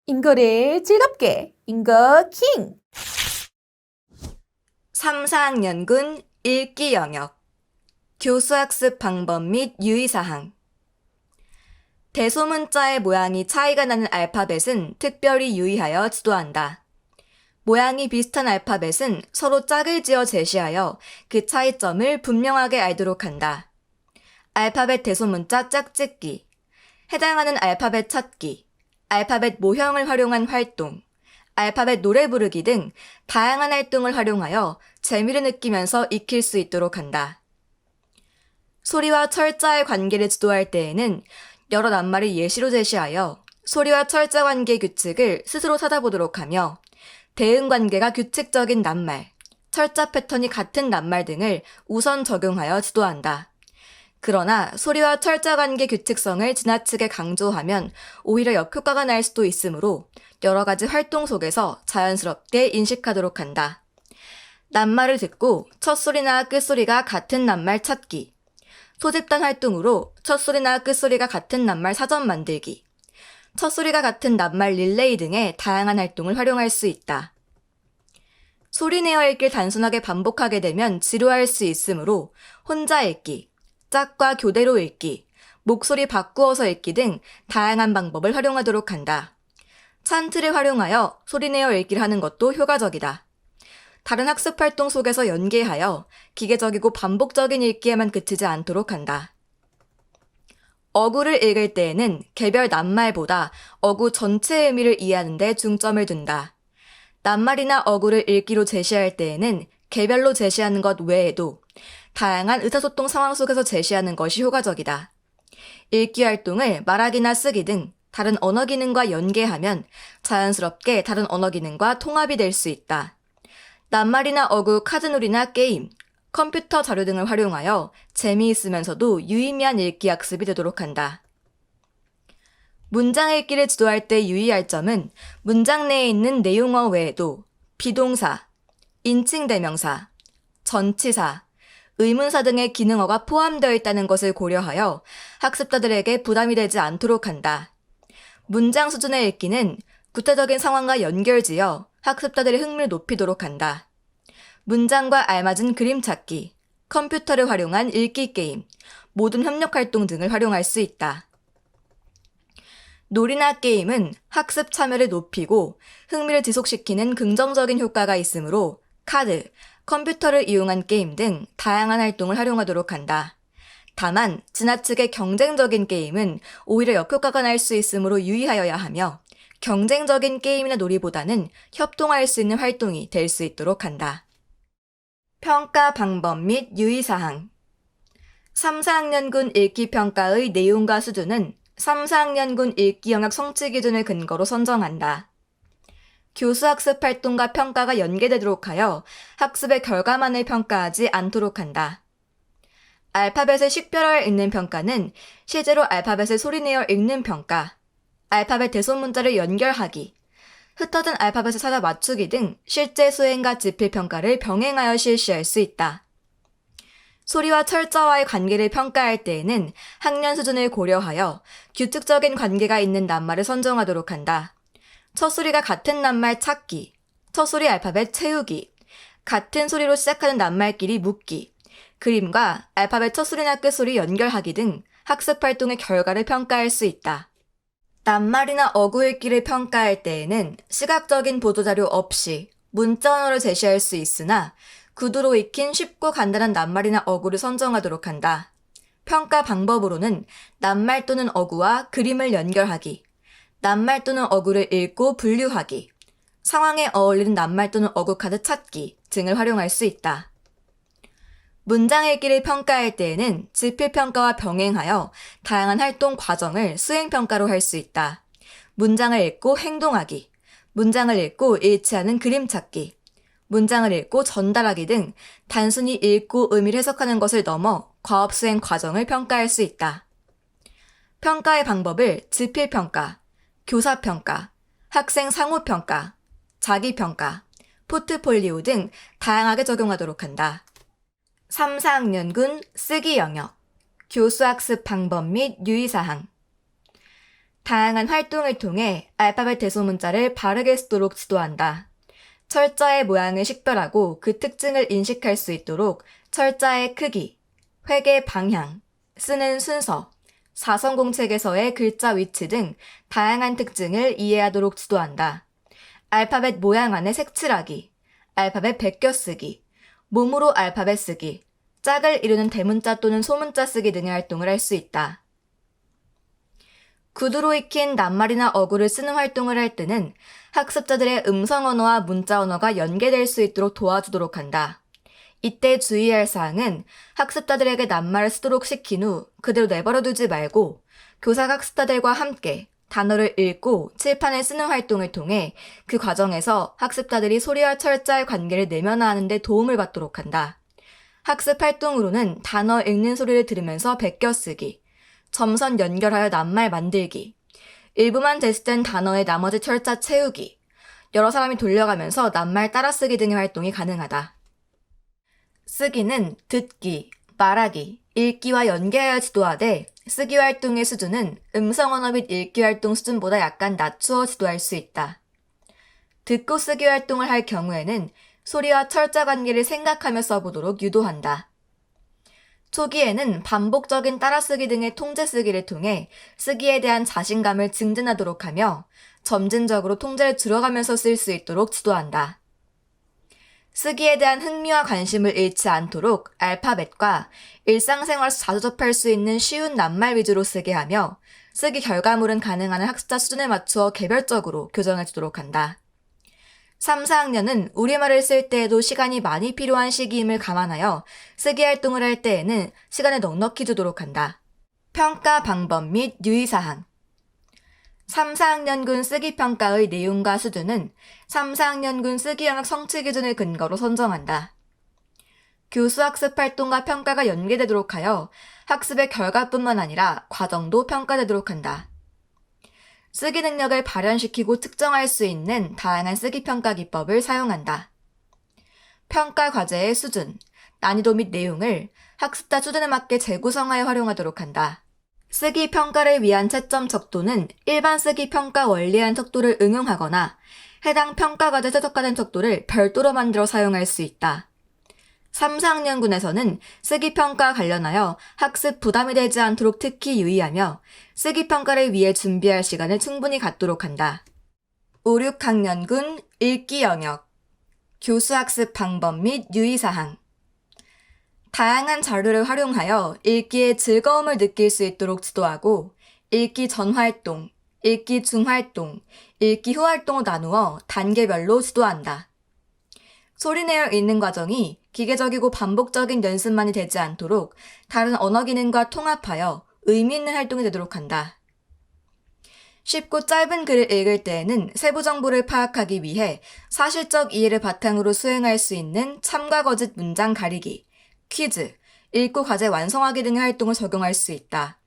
인거를 즐겁게 인거 킹! 3, 4학년군 읽기 영역 교수학습 방법 및 유의사항 대소문자의 모양이 차이가 나는 알파벳은 특별히 유의하여 지도한다. 모양이 비슷한 알파벳은 서로 짝을 지어 제시하여 그 차이점을 분명하게 알도록 한다. 알파벳 대소문자 짝짓기, 해당하는 알파벳 찾기, 알파벳 모형을 활용한 활동, 알파벳 노래 부르기 등 다양한 활동을 활용하여 재미를 느끼면서 익힐 수 있도록 한다. 소리와 철자의 관계를 지도할 때에는 여러 낱말을 예시로 제시하여 소리와 철자 관계 규칙을 스스로 찾아보도록 하며 대응 관계가 규칙적인 낱말, 철자 패턴이 같은 낱말 등을 우선 적용하여 지도한다. 그러나 소리와 철자 관계 규칙성을 지나치게 강조하면 오히려 역효과가 날 수도 있으므로 여러 가지 활동 속에서 자연스럽게 인식하도록 한다. 낱말을 듣고 첫소리나 끝소리가 같은 낱말 찾기, 소집단 활동으로 첫소리나 끝소리가 같은 낱말 사전 만들기, 첫소리가 같은 낱말 릴레이 등의 다양한 활동을 활용할 수 있다. 소리 내어 읽기를 단순하게 반복하게 되면 지루할 수 있으므로 혼자 읽기, 짝과 교대로 읽기, 목소리 바꾸어서 읽기 등 다양한 방법을 활용하도록 한다. 찬트를 활용하여 소리 내어 읽기를 하는 것도 효과적이다. 다른 학습 활동 속에서 연계하여 기계적이고 반복적인 읽기에만 그치지 않도록 한다. 어구를 읽을 때에는 개별 낱말보다 어구 전체의 의미를 이해하는 데 중점을 둔다. 낱말이나 어구를 읽기로 제시할 때에는 개별로 제시하는 것 외에도 다양한 의사소통 상황 속에서 제시하는 것이 효과적이다. 읽기 활동을 말하기나 쓰기 등 다른 언어 기능과 연계하면 자연스럽게 다른 언어 기능과 통합이 될 수 있다. 낱말이나 어구, 카드놀이나 게임, 컴퓨터 자료 등을 활용하여 재미있으면서도 유의미한 읽기 학습이 되도록 한다. 문장 읽기를 지도할 때 유의할 점은 문장 내에 있는 내용어 외에도 비동사, 인칭대명사, 전치사, 의문사 등의 기능어가 포함되어 있다는 것을 고려하여 학습자들에게 부담이 되지 않도록 한다. 문장 수준의 읽기는 구체적인 상황과 연결지어 학습자들의 흥미를 높이도록 한다. 문장과 알맞은 그림 찾기, 컴퓨터를 활용한 읽기 게임, 모든 협력 활동 등을 활용할 수 있다. 놀이나 게임은 학습 참여를 높이고 흥미를 지속시키는 긍정적인 효과가 있으므로 카드, 컴퓨터를 이용한 게임 등 다양한 활동을 활용하도록 한다. 다만 지나치게 경쟁적인 게임은 오히려 역효과가 날 수 있으므로 유의하여야 하며 경쟁적인 게임이나 놀이보다는 협동할 수 있는 활동이 될 수 있도록 한다. 평가 방법 및 유의사항 3, 4학년군 읽기 평가의 내용과 수준은 3, 4학년군 읽기 영역 성취 기준을 근거로 선정한다. 교수학습 활동과 평가가 연계되도록 하여 학습의 결과만을 평가하지 않도록 한다. 알파벳을 식별하여 읽는 평가는 실제로 알파벳을 소리내어 읽는 평가, 알파벳 대소문자를 연결하기, 흩어진 알파벳을 찾아 맞추기 등 실제 수행과 지필평가를 병행하여 실시할 수 있다. 소리와 철자와의 관계를 평가할 때에는 학년 수준을 고려하여 규칙적인 관계가 있는 낱말을 선정하도록 한다. 첫소리가 같은 낱말 찾기, 첫소리 알파벳 채우기, 같은 소리로 시작하는 낱말끼리 묶기, 그림과 알파벳 첫소리나 끝소리 연결하기 등 학습 활동의 결과를 평가할 수 있다. 낱말이나 어구 읽기를 평가할 때에는 시각적인 보도자료 없이 문자 언어를 제시할 수 있으나 구두로 익힌 쉽고 간단한 낱말이나 어구를 선정하도록 한다. 평가 방법으로는 낱말 또는 어구와 그림을 연결하기, 낱말 또는 어구를 읽고 분류하기, 상황에 어울리는 낱말 또는 어구 카드 찾기 등을 활용할 수 있다. 문장 읽기를 평가할 때에는 지필평가와 병행하여 다양한 활동 과정을 수행평가로 할 수 있다. 문장을 읽고 행동하기, 문장을 읽고 일치하는 그림 찾기, 문장을 읽고 전달하기 등 단순히 읽고 의미를 해석하는 것을 넘어 과업수행 과정을 평가할 수 있다. 평가의 방법을 지필평가, 교사평가, 학생 상호평가, 자기평가, 포트폴리오 등 다양하게 적용하도록 한다. 3, 4학년군 쓰기 영역, 교수학습 방법 및 유의사항 다양한 활동을 통해 알파벳 대소문자를 바르게 쓰도록 지도한다. 철자의 모양을 식별하고 그 특징을 인식할 수 있도록 철자의 크기, 획의 방향, 쓰는 순서, 사성공책에서의 글자 위치 등 다양한 특징을 이해하도록 지도한다. 알파벳 모양 안에 색칠하기, 알파벳 베껴쓰기, 몸으로 알파벳 쓰기, 짝을 이루는 대문자 또는 소문자 쓰기 등의 활동을 할 수 있다. 구두로 익힌 낱말이나 어구를 쓰는 활동을 할 때는 학습자들의 음성 언어와 문자 언어가 연계될 수 있도록 도와주도록 한다. 이때 주의할 사항은 학습자들에게 낱말을 쓰도록 시킨 후 그대로 내버려 두지 말고 교사가 학습자들과 함께 단어를 읽고 칠판에 쓰는 활동을 통해 그 과정에서 학습자들이 소리와 철자의 관계를 내면화하는 데 도움을 받도록 한다. 학습 활동으로는 단어 읽는 소리를 들으면서 베껴쓰기, 점선 연결하여 낱말 만들기, 일부만 제시된 단어의 나머지 철자 채우기, 여러 사람이 돌려가면서 낱말 따라쓰기 등의 활동이 가능하다. 쓰기는 듣기, 말하기, 읽기와 연계하여 지도하되 쓰기 활동의 수준은 음성 언어 및 읽기 활동 수준보다 약간 낮추어 지도할 수 있다. 듣고 쓰기 활동을 할 경우에는 소리와 철자 관계를 생각하며 써보도록 유도한다. 초기에는 반복적인 따라쓰기 등의 통제 쓰기를 통해 쓰기에 대한 자신감을 증진하도록 하며 점진적으로 통제를 줄여가면서 쓸 수 있도록 지도한다. 쓰기에 대한 흥미와 관심을 잃지 않도록 알파벳과 일상생활에서 자주 접할 수 있는 쉬운 낱말 위주로 쓰게 하며 쓰기 결과물은 가능한 학습자 수준에 맞추어 개별적으로 교정해 주도록 한다. 3, 4학년은 우리말을 쓸 때에도 시간이 많이 필요한 시기임을 감안하여 쓰기 활동을 할 때에는 시간을 넉넉히 주도록 한다. 평가 방법 및 유의사항 3, 4학년군 쓰기 평가의 내용과 수준은 3, 4학년군 쓰기 영역 성취 기준을 근거로 선정한다. 교수 학습 활동과 평가가 연계되도록 하여 학습의 결과뿐만 아니라 과정도 평가되도록 한다. 쓰기 능력을 발현시키고 특정할 수 있는 다양한 쓰기 평가 기법을 사용한다. 평가 과제의 수준, 난이도 및 내용을 학습자 수준에 맞게 재구성하여 활용하도록 한다. 쓰기 평가를 위한 채점 척도는 일반 쓰기 평가 원리에 한 척도를 응용하거나 해당 평가 과제 최적화된 척도를 별도로 만들어 사용할 수 있다. 3, 4학년군에서는 쓰기 평가와 관련하여 학습 부담이 되지 않도록 특히 유의하며 쓰기 평가를 위해 준비할 시간을 충분히 갖도록 한다. 5, 6학년군 읽기 영역, 교수 학습 방법 및 유의사항 다양한 자료를 활용하여 읽기에 즐거움을 느낄 수 있도록 지도하고 읽기 전 활동, 읽기 중 활동, 읽기 후 활동을 나누어 단계별로 지도한다. 소리내어 읽는 과정이 기계적이고 반복적인 연습만이 되지 않도록 다른 언어 기능과 통합하여 의미 있는 활동이 되도록 한다. 쉽고 짧은 글을 읽을 때에는 세부 정보를 파악하기 위해 사실적 이해를 바탕으로 수행할 수 있는 참과 거짓 문장 가리기, 퀴즈, 읽고 과제 완성하기 등의 활동을 적용할 수 있다.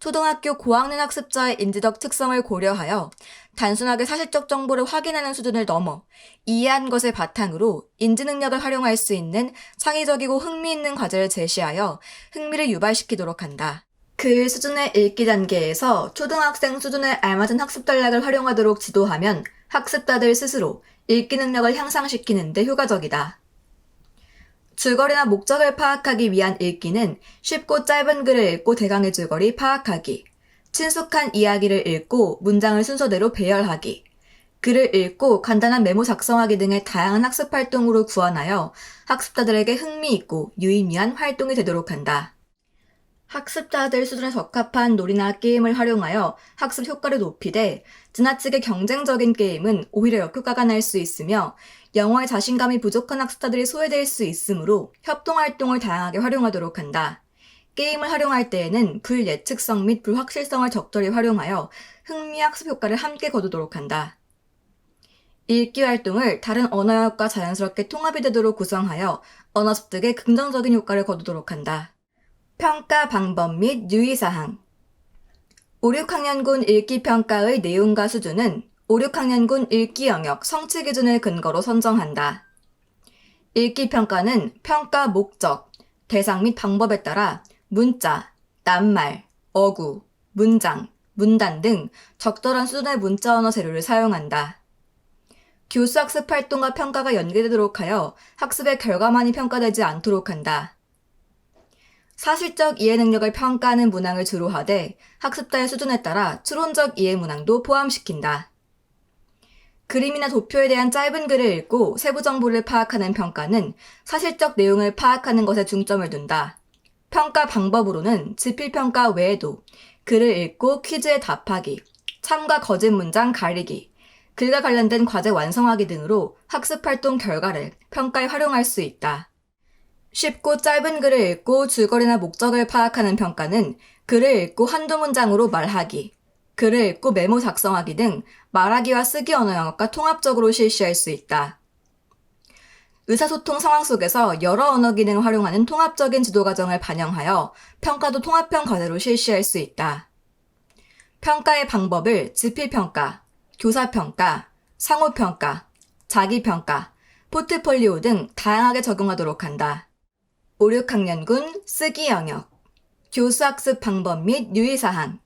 초등학교 고학년 학습자의 인지적 특성을 고려하여 단순하게 사실적 정보를 확인하는 수준을 넘어 이해한 것을 바탕으로 인지 능력을 활용할 수 있는 창의적이고 흥미있는 과제를 제시하여 흥미를 유발시키도록 한다. 글 수준의 읽기 단계에서 초등학생 수준에 알맞은 학습 전략을 활용하도록 지도하면 학습자들 스스로 읽기 능력을 향상시키는 데 효과적이다. 줄거리나 목적을 파악하기 위한 읽기는 쉽고 짧은 글을 읽고 대강의 줄거리 파악하기, 친숙한 이야기를 읽고 문장을 순서대로 배열하기, 글을 읽고 간단한 메모 작성하기 등의 다양한 학습 활동으로 구현하여 학습자들에게 흥미있고 유의미한 활동이 되도록 한다. 학습자들 수준에 적합한 놀이나 게임을 활용하여 학습 효과를 높이되 지나치게 경쟁적인 게임은 오히려 역효과가 날 수 있으며 영어에 자신감이 부족한 학습자들이 소외될 수 있으므로 협동활동을 다양하게 활용하도록 한다. 게임을 활용할 때에는 불예측성 및 불확실성을 적절히 활용하여 흥미학습 효과를 함께 거두도록 한다. 읽기 활동을 다른 언어역과 자연스럽게 통합이 되도록 구성하여 언어 습득에 긍정적인 효과를 거두도록 한다. 평가 방법 및 유의사항 5, 6학년군 읽기 평가의 내용과 수준은 5, 6학년군 읽기 영역 성취 기준을 근거로 선정한다. 읽기 평가는 평가 목적, 대상 및 방법에 따라 문자, 낱말, 어구, 문장, 문단 등 적절한 수준의 문자 언어 재료를 사용한다. 교수 학습 활동과 평가가 연계되도록 하여 학습의 결과만이 평가되지 않도록 한다. 사실적 이해 능력을 평가하는 문항을 주로 하되 학습자의 수준에 따라 추론적 이해 문항도 포함시킨다. 그림이나 도표에 대한 짧은 글을 읽고 세부 정보를 파악하는 평가는 사실적 내용을 파악하는 것에 중점을 둔다. 평가 방법으로는 지필평가 외에도 글을 읽고 퀴즈에 답하기, 참과 거짓 문장 가리기, 글과 관련된 과제 완성하기 등으로 학습활동 결과를 평가에 활용할 수 있다. 쉽고 짧은 글을 읽고 줄거리나 목적을 파악하는 평가는 글을 읽고 한두 문장으로 말하기, 글을 읽고 메모 작성하기 등 말하기와 쓰기 언어 영역과 통합적으로 실시할 수 있다. 의사소통 상황 속에서 여러 언어 기능을 활용하는 통합적인 지도 과정을 반영하여 평가도 통합형 과제로 실시할 수 있다. 평가의 방법을 지필평가, 교사평가, 상호평가, 자기평가, 포트폴리오 등 다양하게 적용하도록 한다. 5, 6학년군 쓰기 영역, 교수학습 방법 및 유의사항.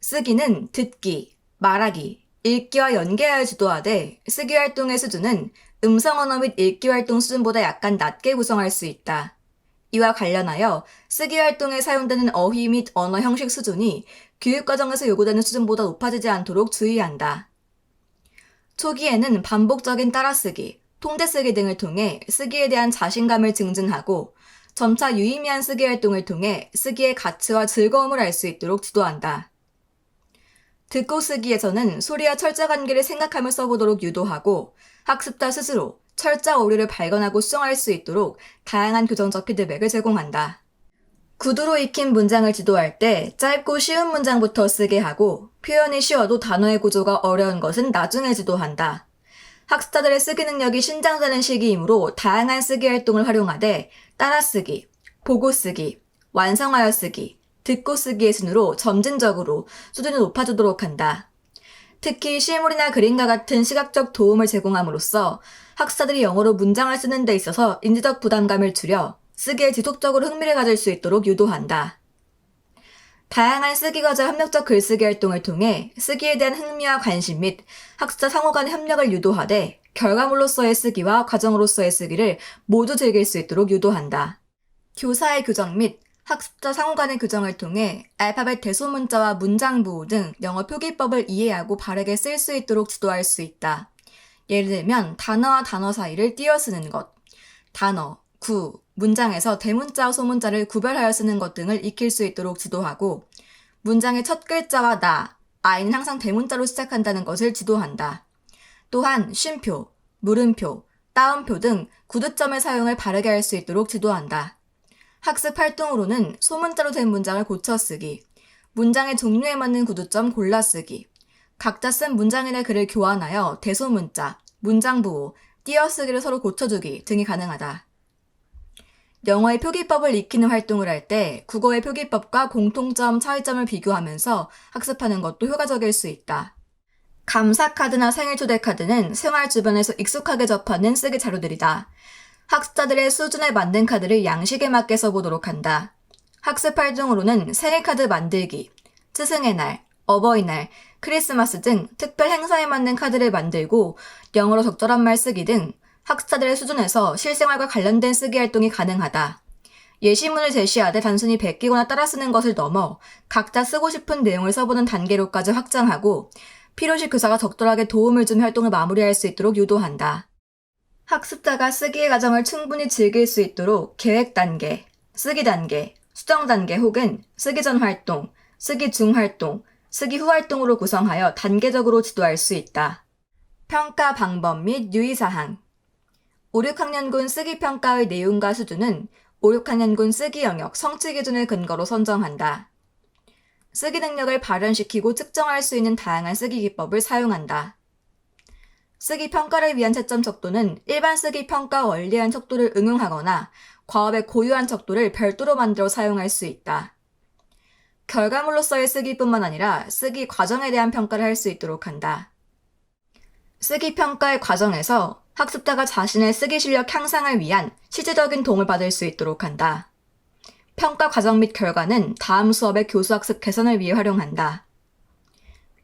쓰기는 듣기, 말하기, 읽기와 연계하여 지도하되 쓰기 활동의 수준은 음성 언어 및 읽기 활동 수준보다 약간 낮게 구성할 수 있다. 이와 관련하여 쓰기 활동에 사용되는 어휘 및 언어 형식 수준이 교육과정에서 요구되는 수준보다 높아지지 않도록 주의한다. 초기에는 반복적인 따라쓰기, 통대쓰기 등을 통해 쓰기에 대한 자신감을 증진하고 점차 유의미한 쓰기 활동을 통해 쓰기의 가치와 즐거움을 알 수 있도록 지도한다. 듣고 쓰기에서는 소리와 철자 관계를 생각하며 써보도록 유도하고 학습자 스스로 철자 오류를 발견하고 수정할 수 있도록 다양한 교정적 피드백을 제공한다. 구두로 익힌 문장을 지도할 때 짧고 쉬운 문장부터 쓰게 하고 표현이 쉬워도 단어의 구조가 어려운 것은 나중에 지도한다. 학습자들의 쓰기 능력이 신장되는 시기이므로 다양한 쓰기 활동을 활용하되 따라쓰기, 보고 쓰기, 완성하여 쓰기, 듣고 쓰기의 순으로 점진적으로 수준이 높아지도록 한다. 특히 실물이나 그림과 같은 시각적 도움을 제공함으로써 학습자들이 영어로 문장을 쓰는 데 있어서 인지적 부담감을 줄여 쓰기에 지속적으로 흥미를 가질 수 있도록 유도한다. 다양한 쓰기 과제 협력적 글쓰기 활동을 통해 쓰기에 대한 흥미와 관심 및 학습자 상호 간의 협력을 유도하되 결과물로서의 쓰기와 과정으로서의 쓰기를 모두 즐길 수 있도록 유도한다. 교사의 교정 및 학습자 상호 간의 교정을 통해 알파벳 대소문자와 문장부호 등 영어 표기법을 이해하고 바르게 쓸 수 있도록 지도할 수 있다. 예를 들면 단어와 단어 사이를 띄어 쓰는 것, 단어, 구, 문장에서 대문자와 소문자를 구별하여 쓰는 것 등을 익힐 수 있도록 지도하고 문장의 첫 글자와 나, 아이는 항상 대문자로 시작한다는 것을 지도한다. 또한 쉼표, 물음표, 따옴표 등 구두점의 사용을 바르게 할 수 있도록 지도한다. 학습 활동으로는 소문자로 된 문장을 고쳐 쓰기, 문장의 종류에 맞는 구두점 골라 쓰기, 각자 쓴 문장이나 글을 교환하여 대소문자, 문장부호, 띄어쓰기를 서로 고쳐주기 등이 가능하다. 영어의 표기법을 익히는 활동을 할 때 국어의 표기법과 공통점, 차이점을 비교하면서 학습하는 것도 효과적일 수 있다. 감사카드나 생일 초대 카드는 생활 주변에서 익숙하게 접하는 쓰기 자료들이다. 학습자들의 수준에 맞는 카드를 양식에 맞게 써보도록 한다. 학습 활동으로는 생일카드 만들기, 스승의 날, 어버이날, 크리스마스 등 특별 행사에 맞는 카드를 만들고 영어로 적절한 말 쓰기 등 학습자들의 수준에서 실생활과 관련된 쓰기 활동이 가능하다. 예시문을 제시하되 단순히 베끼거나 따라 쓰는 것을 넘어 각자 쓰고 싶은 내용을 써보는 단계로까지 확장하고 필요시 교사가 적절하게 도움을 준 활동을 마무리할 수 있도록 유도한다. 학습자가 쓰기의 과정을 충분히 즐길 수 있도록 계획 단계, 쓰기 단계, 수정 단계 혹은 쓰기 전 활동, 쓰기 중 활동, 쓰기 후 활동으로 구성하여 단계적으로 지도할 수 있다. 평가 방법 및 유의사항 5, 6학년군 쓰기 평가의 내용과 수준은 5, 6학년군 쓰기 영역 성취 기준을 근거로 선정한다. 쓰기 능력을 발현시키고 측정할 수 있는 다양한 쓰기 기법을 사용한다. 쓰기 평가를 위한 채점 척도는 일반 쓰기 평가 원리한 척도를 응용하거나 과업의 고유한 척도를 별도로 만들어 사용할 수 있다. 결과물로서의 쓰기뿐만 아니라 쓰기 과정에 대한 평가를 할 수 있도록 한다. 쓰기 평가의 과정에서 학습자가 자신의 쓰기 실력 향상을 위한 실질적인 도움을 받을 수 있도록 한다. 평가 과정 및 결과는 다음 수업의 교수학습 개선을 위해 활용한다.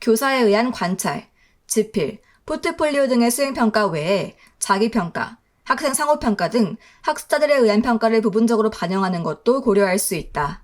교사에 의한 관찰, 지필, 포트폴리오 등의 수행평가 외에 자기평가, 학생 상호평가 등 학습자들에 의한 평가를 부분적으로 반영하는 것도 고려할 수 있다.